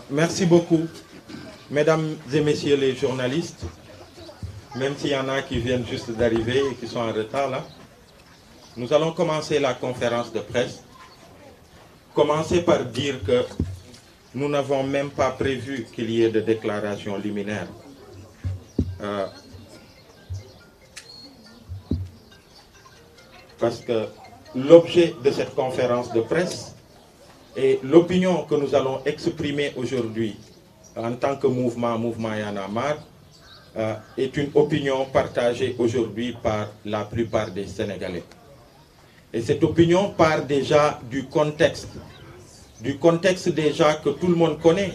Merci beaucoup, mesdames et messieurs les journalistes, même s'il y en a qui viennent juste d'arriver et qui sont en retard là. Nous allons commencer la conférence de presse. Commencer par dire que nous n'avons même pas prévu qu'il y ait de déclaration liminaire. Parce que l'objet de cette conférence de presse et l'opinion que nous allons exprimer aujourd'hui en tant que mouvement Y en a marre est une opinion partagée aujourd'hui par la plupart des Sénégalais. Et cette opinion part déjà du contexte déjà que tout le monde connaît,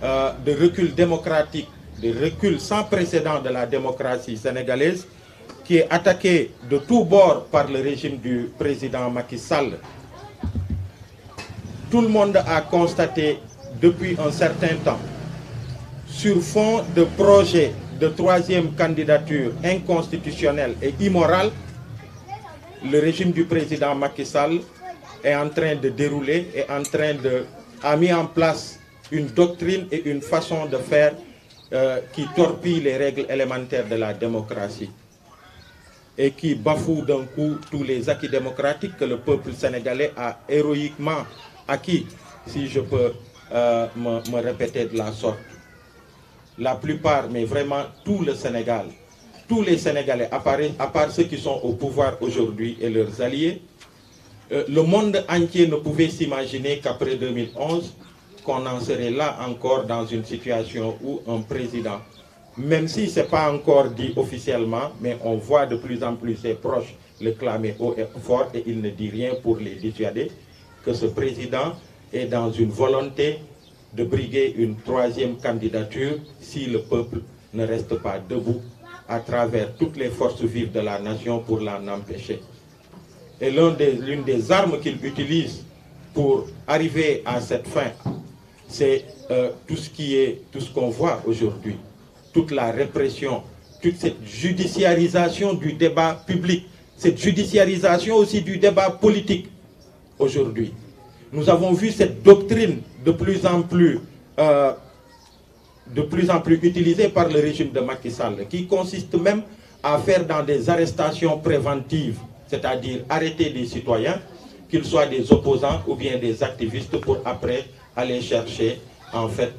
de recul démocratique, de recul sans précédent de la démocratie sénégalaise, qui est attaqué de tous bords par le régime du président Macky Sall. Tout le monde a constaté depuis un certain temps, sur fond de projets de troisième candidature inconstitutionnelle et immorale, le régime du président Macky Sall est en train de dérouler, a mis en place une doctrine et une façon de faire qui torpille les règles élémentaires de la démocratie et qui bafoue d'un coup tous les acquis démocratiques que le peuple sénégalais a héroïquement acquis, si je peux me répéter de la sorte. La plupart, mais vraiment tout le Sénégal, tous les Sénégalais, à part ceux qui sont au pouvoir aujourd'hui et leurs alliés, le monde entier ne pouvait s'imaginer qu'après 2011, qu'on en serait là encore dans une situation où un président, même si ce n'est pas encore dit officiellement, mais on voit de plus en plus ses proches le clamer haut et fort et il ne dit rien pour les dissuader, que ce président est dans une volonté de briguer une troisième candidature si le peuple ne reste pas debout à travers toutes les forces vives de la nation pour l'en empêcher. Et l'une des armes qu'il utilise pour arriver à cette fin, c'est tout ce qu'on voit aujourd'hui, toute la répression, toute cette judiciarisation du débat public, cette judiciarisation aussi du débat politique aujourd'hui. Nous avons vu cette doctrine de plus en plus utilisée par le régime de Macky Sall, qui consiste même à faire dans des arrestations préventives, c'est-à-dire arrêter des citoyens, qu'ils soient des opposants ou bien des activistes, pour après aller chercher, en fait,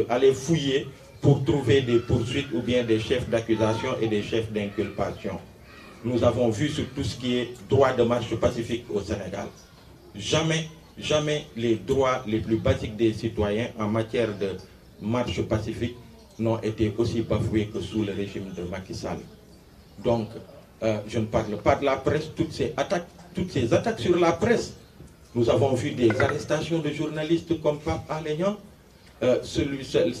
aller fouiller pour trouver des poursuites ou bien des chefs d'accusation et des chefs d'inculpation. Nous avons vu sur tout ce qui est droit de marche pacifique au Sénégal. Jamais les droits les plus basiques des citoyens en matière de marche pacifique n'ont été aussi bafoués que sous le régime de Macky Sall. Donc, je ne parle pas de la presse, toutes ces attaques sur la presse. Nous avons vu des arrestations de journalistes comme Pape Alé Niang.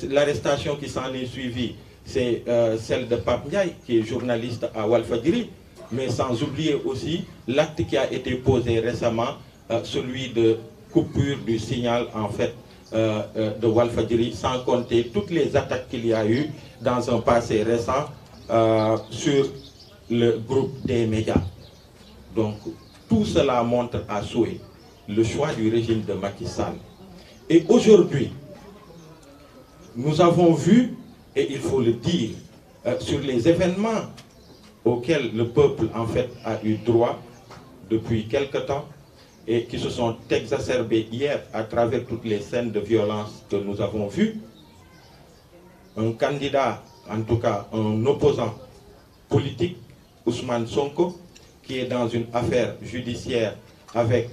L'arrestation qui s'en est suivie, c'est celle de Pape Ndiaye, qui est journaliste à Walfadjri, mais sans oublier aussi l'acte qui a été posé récemment, celui de coupure du signal en fait de Walfadjri, sans compter toutes les attaques qu'il y a eu dans un passé récent sur le groupe des médias. Donc tout cela montre à souhait le choix du régime de Macky Sall. Et aujourd'hui, nous avons vu, et il faut le dire, sur les événements auxquels le peuple en fait a eu droit depuis quelque temps et qui se sont exacerbés hier à travers toutes les scènes de violence que nous avons vues, un candidat, en tout cas un opposant politique, Ousmane Sonko, qui est dans une affaire judiciaire avec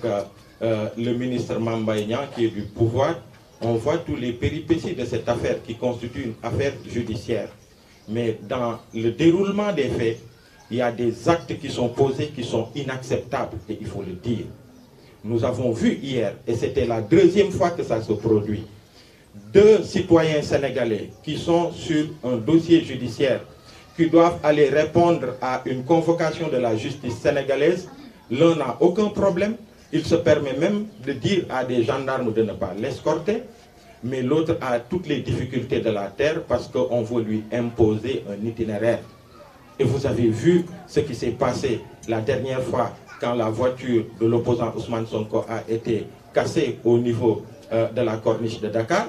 le ministre Mame Mbaye Niang qui est du pouvoir. On voit tous les péripéties de cette affaire qui constitue une affaire judiciaire. Mais dans le déroulement des faits, il y a des actes qui sont posés qui sont inacceptables, et il faut le dire. Nous avons vu hier, et c'était la deuxième fois que ça se produit, 2 citoyens sénégalais qui sont sur un dossier judiciaire, qui doivent aller répondre à une convocation de la justice sénégalaise. L'un n'a aucun problème, il se permet même de dire à des gendarmes de ne pas l'escorter, mais l'autre a toutes les difficultés de la terre parce qu'on veut lui imposer un itinéraire. Et vous avez vu ce qui s'est passé la dernière fois quand la voiture de l'opposant Ousmane Sonko a été cassée au niveau de la corniche de Dakar.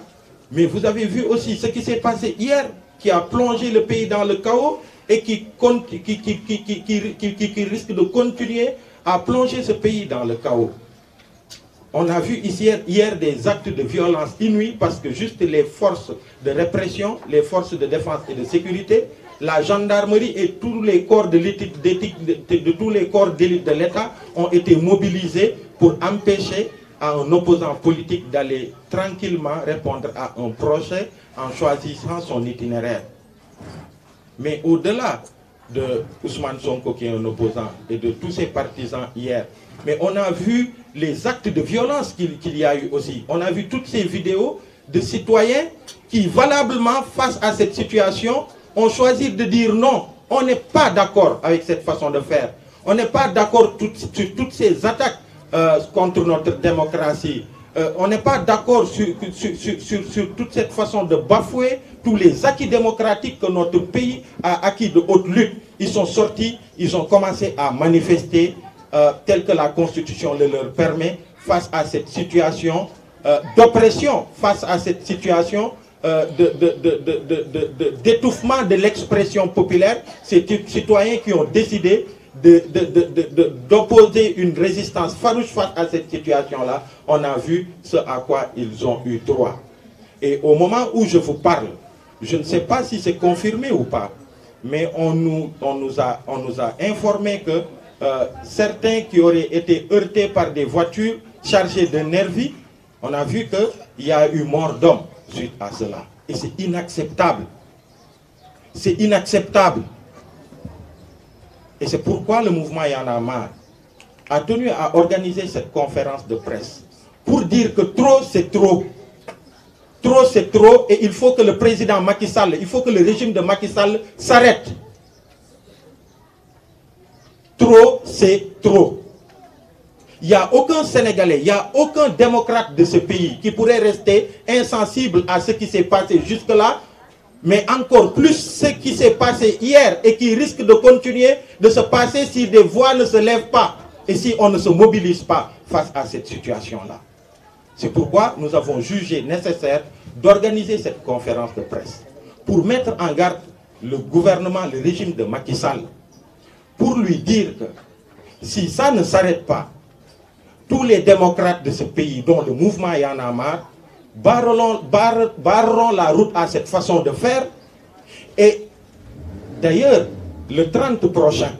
Mais vous avez vu aussi ce qui s'est passé hier, qui a plongé le pays dans le chaos et qui risque de continuer à plonger ce pays dans le chaos. On a vu ici hier des actes de violence inouïs parce que juste les forces de répression, les forces de défense et de sécurité, la gendarmerie et tous les corps de tous les corps d'élite de l'État ont été mobilisés pour empêcher à un opposant politique d'aller tranquillement répondre à un procès en choisissant son itinéraire. Mais au-delà de Ousmane Sonko qui est un opposant et de tous ses partisans hier, mais on a vu les actes de violence qu'il y a eu aussi. On a vu toutes ces vidéos de citoyens qui valablement face à cette situation ont choisi de dire non, on n'est pas d'accord avec cette façon de faire. On n'est pas d'accord sur toutes ces attaques contre notre démocratie. On n'est pas d'accord sur toute cette façon de bafouer tous les acquis démocratiques que notre pays a acquis de haute lutte. Ils sont sortis, ils ont commencé à manifester tel que la Constitution le leur permet face à cette situation d'oppression, face à cette situation d'étouffement de l'expression populaire. Ces citoyens qui ont décidé d'opposer une résistance farouche face à cette situation-là, on a vu ce à quoi ils ont eu droit. Et au moment où je vous parle, je ne sais pas si c'est confirmé ou pas, mais on nous a informé que certains qui auraient été heurtés par des voitures chargées de nervis, on a vu qu'il y a eu mort d'homme suite à cela. Et c'est inacceptable. C'est inacceptable. Et c'est pourquoi le mouvement Y en a marre a tenu à organiser cette conférence de presse pour dire que trop c'est trop. Trop c'est trop et il faut que le président Macky Sall, il faut que le régime de Macky Sall s'arrête. Trop c'est trop. Il n'y a aucun Sénégalais, il n'y a aucun démocrate de ce pays qui pourrait rester insensible à ce qui s'est passé jusque-là, mais encore plus ce qui s'est passé hier et qui risque de continuer de se passer si des voix ne se lèvent pas et si on ne se mobilise pas face à cette situation-là. C'est pourquoi nous avons jugé nécessaire d'organiser cette conférence de presse pour mettre en garde le gouvernement, le régime de Macky Sall, pour lui dire que si ça ne s'arrête pas, tous les démocrates de ce pays, dont le mouvement Y en a marre, barreront la route à cette façon de faire. Et d'ailleurs, le 30 prochain,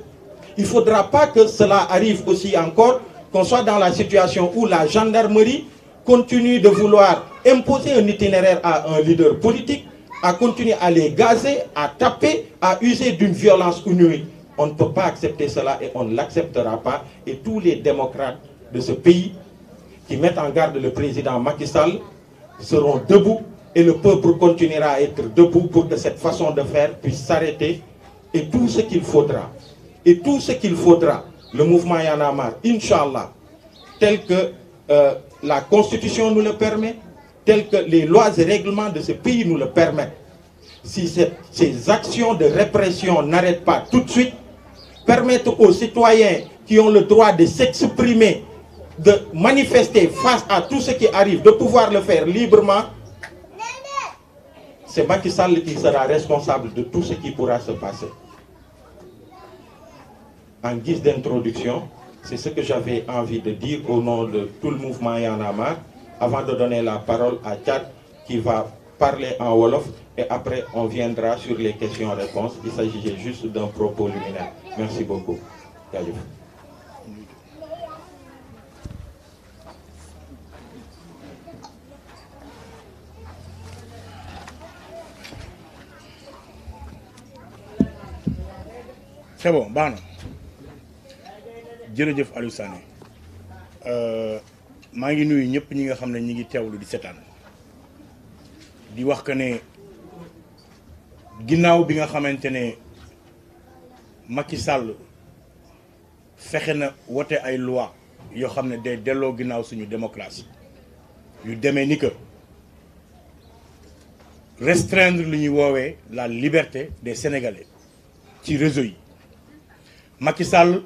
il ne faudra pas que cela arrive aussi encore, qu'on soit dans la situation où la gendarmerie continue de vouloir imposer un itinéraire à un leader politique, à continuer à les gazer, à taper, à user d'une violence inouïe. On ne peut pas accepter cela et on ne l'acceptera pas. Et tous les démocrates de ce pays qui mettent en garde le président Macky Sall seront debout et le peuple continuera à être debout pour que cette façon de faire puisse s'arrêter. Et tout ce qu'il faudra, le mouvement Y en a marre, Inch'Allah, tel que la Constitution nous le permet, tel que les lois et règlements de ce pays nous le permettent. Si ces actions de répression n'arrêtent pas tout de suite, permettre aux citoyens qui ont le droit de s'exprimer, de manifester face à tout ce qui arrive, de pouvoir le faire librement, c'est Macky Sall qui sera responsable de tout ce qui pourra se passer. En guise d'introduction, c'est ce que j'avais envie de dire au nom de tout le mouvement Y en a marre, avant de donner la parole à Tchad qui va parler en Wolof et après on viendra sur les questions-réponses. Il s'agissait juste d'un propos liminaire. Merci beaucoup. Yajouf. C'est bon, baax na jërëjëf Aliou Sané maa ngi nuyu ñëpp ñi nga xam ne ñi ngi teewlu di seetaan di wax que ne ginnaaw bi nga xamante ne Macky Sall fexe na wote ay loi yoo xam ne day delloo ginnaaw suñu démocratie yu demee ni que restreindre lu ñuy woowee la liberté des Sénégalais ci réseau yi Macky Sall